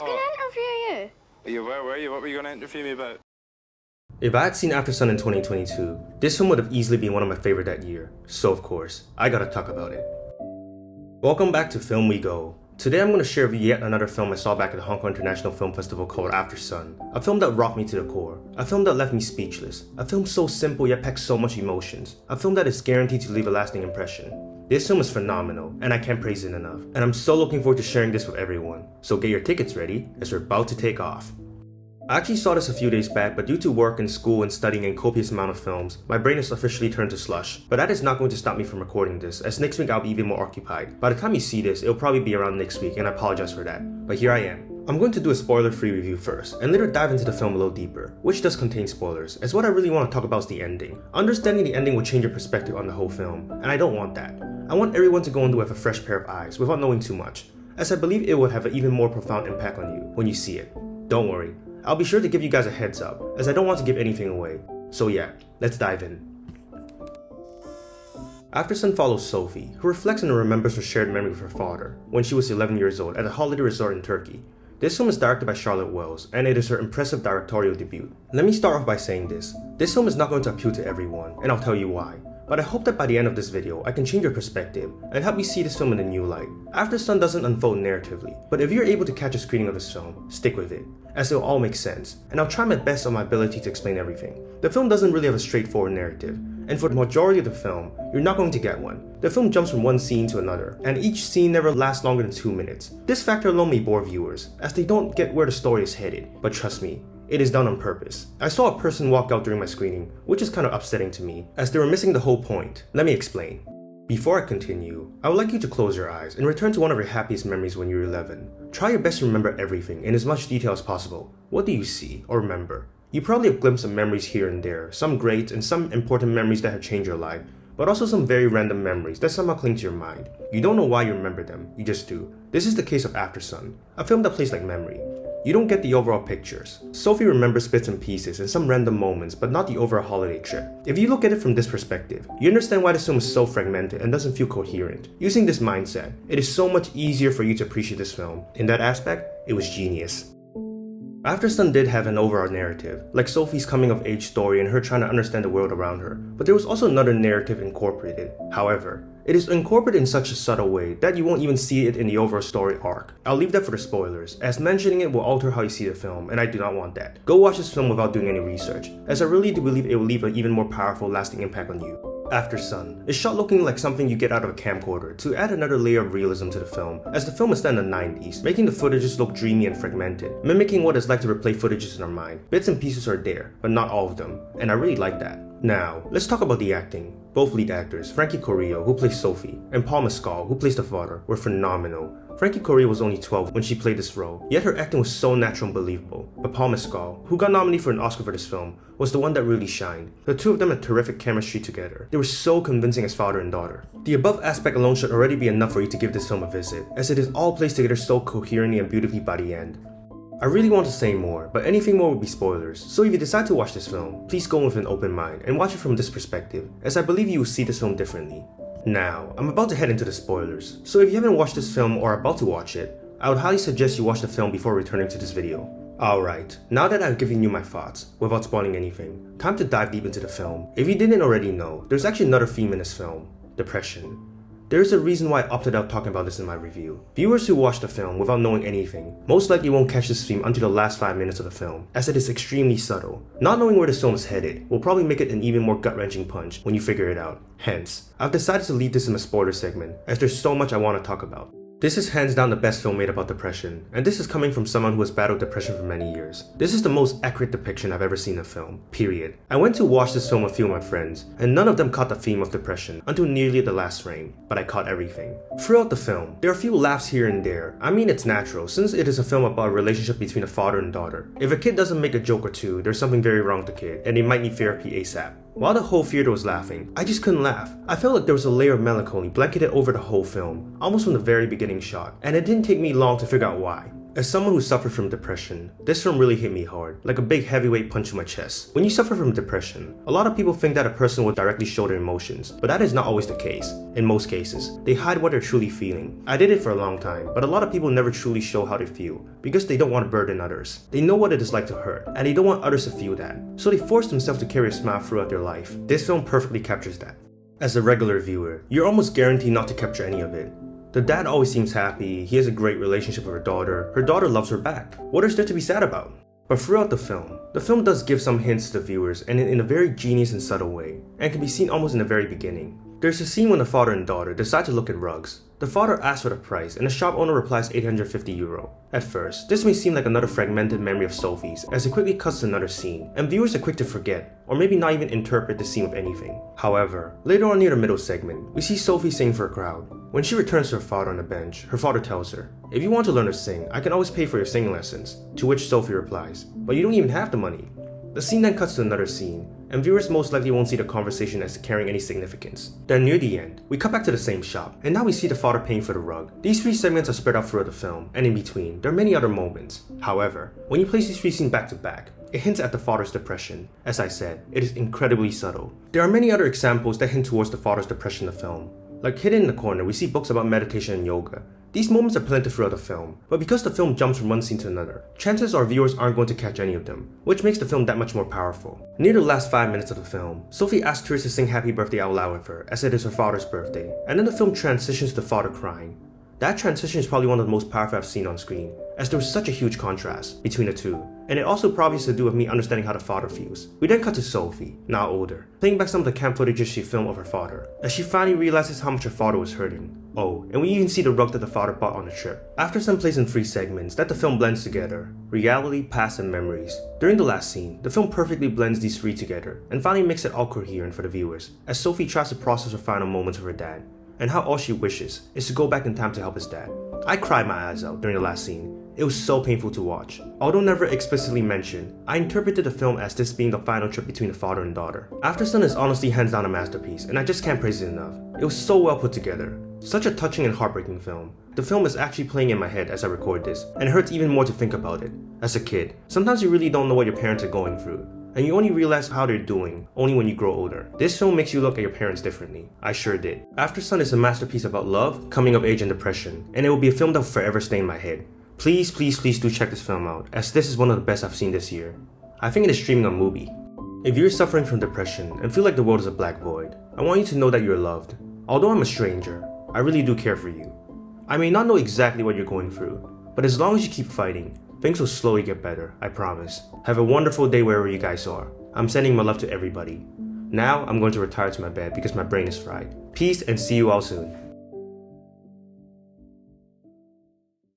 was going to interview you. Where were you? What were you going to interview me about? If I had seen Aftersun in 2022, this film would have easily been one of my favorite that year, so of course, I gotta talk about it. Welcome back to Filmwego. Today I'm going to share with you yet another film I saw back at the Hong Kong International Film Festival called Aftersun. A film that rocked me to the core. A film that left me speechless. A film so simple yet packs so much emotions. A film that is guaranteed to leave a lasting impression. This film is phenomenal, and I can't praise it enough. And I'm so looking forward to sharing this with everyone. So get your tickets ready, as we're about to take off. I actually saw this a few days back, but due to work and school and studying a copious amount of films, my brain has officially turned to slush. But that is not going to stop me from recording this, as next week I'll be even more occupied. By the time you see this, it'll probably be around next week, and I apologize for that. But here I am. I'm going to do a spoiler-free review first, and later dive into the film a little deeper, which does contain spoilers, as what I really want to talk about is the ending. Understanding the ending will change your perspective on the whole film, and I don't want that. I want everyone to go into with a fresh pair of eyes, without knowing too much, as I believe it would have an even more profound impact on you when you see it. Don't worry. I'll be sure to give you guys a heads up, as I don't want to give anything away. So yeah, let's dive in. Aftersun follows Sophie, who reflects and remembers her shared memory with her father when she was 11 years old at a holiday resort in Turkey. This film is directed by Charlotte Wells, and it is her impressive directorial debut. Let me start off by saying this. This film is not going to appeal to everyone, and I'll tell you why. But I hope that by the end of this video, I can change your perspective and help you see this film in a new light. Aftersun doesn't unfold narratively, but if you're able to catch a screening of this film, stick with it, as it'll all make sense, and I'll try my best on my ability to explain everything. The film doesn't really have a straightforward narrative, and for the majority of the film, you're not going to get one. The film jumps from one scene to another, and each scene never lasts longer than 2 minutes. This factor alone may bore viewers, as they don't get where the story is headed, but trust me, it is done on purpose. I saw a person walk out during my screening, which is kind of upsetting to me, as they were missing the whole point. Let me explain. Before I continue, I would like you to close your eyes and return to one of your happiest memories when you were 11. Try your best to remember everything in as much detail as possible. What do you see or remember? You probably have glimpses of memories here and there, some great and some important memories that have changed your life, but also some very random memories that somehow cling to your mind. You don't know why you remember them, you just do. This is the case of Aftersun, a film that plays like memory. You don't get the overall pictures. Sophie remembers bits and pieces and some random moments, but not the overall holiday trip. If you look at it from this perspective, you understand why this film is so fragmented and doesn't feel coherent. Using this mindset, it is so much easier for you to appreciate this film. In that aspect, it was genius. Aftersun did have an overall narrative, like Sophie's coming of age story and her trying to understand the world around her, but there was also another narrative incorporated. However, it is incorporated in such a subtle way that you won't even see it in the overall story arc. I'll leave that for the spoilers, as mentioning it will alter how you see the film, and I do not want that. Go watch this film without doing any research, as I really do believe it will leave an even more powerful, lasting impact on you. Aftersun is shot looking like something you get out of a camcorder to add another layer of realism to the film, as the film is set in the 90s, making the footages look dreamy and fragmented, mimicking what it's like to replay footages in our mind. Bits and pieces are there, but not all of them, and I really like that. Now, let's talk about the acting. Both lead actors, Frankie Corio, who plays Sophie, and Paul Mescal, who plays the father, were phenomenal. Frankie Corio was only 12 when she played this role, yet her acting was so natural and believable. But Paul Mescal, who got nominated for an Oscar for this film, was the one that really shined. The two of them had terrific chemistry together. They were so convincing as father and daughter. The above aspect alone should already be enough for you to give this film a visit, as it is all placed together so coherently and beautifully by the end. I really want to say more, but anything more would be spoilers, so if you decide to watch this film, please go with an open mind and watch it from this perspective, as I believe you will see this film differently. Now, I'm about to head into the spoilers, so if you haven't watched this film or are about to watch it, I would highly suggest you watch the film before returning to this video. Alright, now that I've given you my thoughts, without spoiling anything, time to dive deep into the film. If you didn't already know, there's actually another theme in this film: depression. There is a reason why I opted out talking about this in my review. Viewers who watch the film without knowing anything most likely won't catch this theme until the last 5 minutes of the film, as it is extremely subtle. Not knowing where this film is headed will probably make it an even more gut-wrenching punch when you figure it out. Hence, I've decided to leave this in a spoiler segment, as there's so much I want to talk about. This is hands down the best film made about depression, and this is coming from someone who has battled depression for many years. This is the most accurate depiction I've ever seen of film, period. I went to watch this film with a few of my friends, and none of them caught the theme of depression until nearly the last frame, but I caught everything. Throughout the film, there are a few laughs here and there. I mean, it's natural, since it is a film about a relationship between a father and daughter. If a kid doesn't make a joke or two, there's something very wrong with the kid, and they might need therapy ASAP. While the whole theater was laughing, I just couldn't laugh. I felt like there was a layer of melancholy blanketed over the whole film, almost from the very beginning shot, and it didn't take me long to figure out why. As someone who suffered from depression, this film really hit me hard, like a big heavyweight punch to my chest. When you suffer from depression, a lot of people think that a person will directly show their emotions, but that is not always the case. In most cases, they hide what they're truly feeling. I did it for a long time, but a lot of people never truly show how they feel, because they don't want to burden others. They know what it is like to hurt, and they don't want others to feel that, so they force themselves to carry a smile throughout their life. This film perfectly captures that. As a regular viewer, you're almost guaranteed not to capture any of it. The dad always seems happy, he has a great relationship with her daughter loves her back. What is there to be sad about? But throughout the film does give some hints to the viewers, and in a very genius and subtle way, and can be seen almost in the very beginning. There's a scene when the father and daughter decide to look at rugs. The father asks for the price, and the shop owner replies €850. At first, this may seem like another fragmented memory of Sophie's, as it quickly cuts to another scene, and viewers are quick to forget, or maybe not even interpret the scene with anything. However, later on near the middle segment, we see Sophie sing for a crowd. When she returns to her father on the bench, her father tells her, "If you want to learn to sing, I can always pay for your singing lessons," to which Sophie replies, "But you don't even have the money." The scene then cuts to another scene, and viewers most likely won't see the conversation as carrying any significance. Then near the end, we cut back to the same shop, and now we see the father paying for the rug. These three segments are spread out throughout the film, and in between, there are many other moments. However, when you place these three scenes back to back, it hints at the father's depression. As I said, it is incredibly subtle. There are many other examples that hint towards the father's depression in the film. Like hidden in the corner, we see books about meditation and yoga. These moments are plenty throughout the film, but because the film jumps from one scene to another, chances are viewers aren't going to catch any of them, which makes the film that much more powerful. Near the last 5 minutes of the film, Sophie asks Tears to sing Happy Birthday out loud with her, as it is her father's birthday, and then the film transitions to the father crying. That transition is probably one of the most powerful I've seen on screen, as there was such a huge contrast between the two, and it also probably has to do with me understanding how the father feels. We then cut to Sophie, now older, playing back some of the camp footages she filmed of her father, as she finally realizes how much her father was hurting. Oh, and we even see the rug that the father bought on the trip. Aftersun plays in 3 segments that the film blends together: reality, past, and memories. During the last scene, the film perfectly blends these 3 together, and finally makes it all coherent for the viewers, as Sophie tries to process her final moments with her dad, and how all she wishes is to go back in time to help his dad. I cried my eyes out during the last scene. It was so painful to watch. Although never explicitly mentioned, I interpreted the film as this being the final trip between the father and daughter. Aftersun is honestly hands down a masterpiece, and I just can't praise it enough. It was so well put together. Such a touching and heartbreaking film. The film is actually playing in my head as I record this, and it hurts even more to think about it. As a kid, sometimes you really don't know what your parents are going through, and you only realize how they're doing only when you grow older. This film makes you look at your parents differently. I sure did. Aftersun is a masterpiece about love, coming of age, and depression, and it will be a film that will forever stay in my head. Please do check this film out, as this is one of the best I've seen this year. I think it is streaming on MUBI. If you're suffering from depression and feel like the world is a black void, I want you to know that you're loved. Although I'm a stranger, I really do care for you. I may not know exactly what you're going through, but as long as you keep fighting, things will slowly get better, I promise. Have a wonderful day wherever you guys are. I'm sending my love to everybody. Now, I'm going to retire to my bed because my brain is fried. Peace and see you all soon.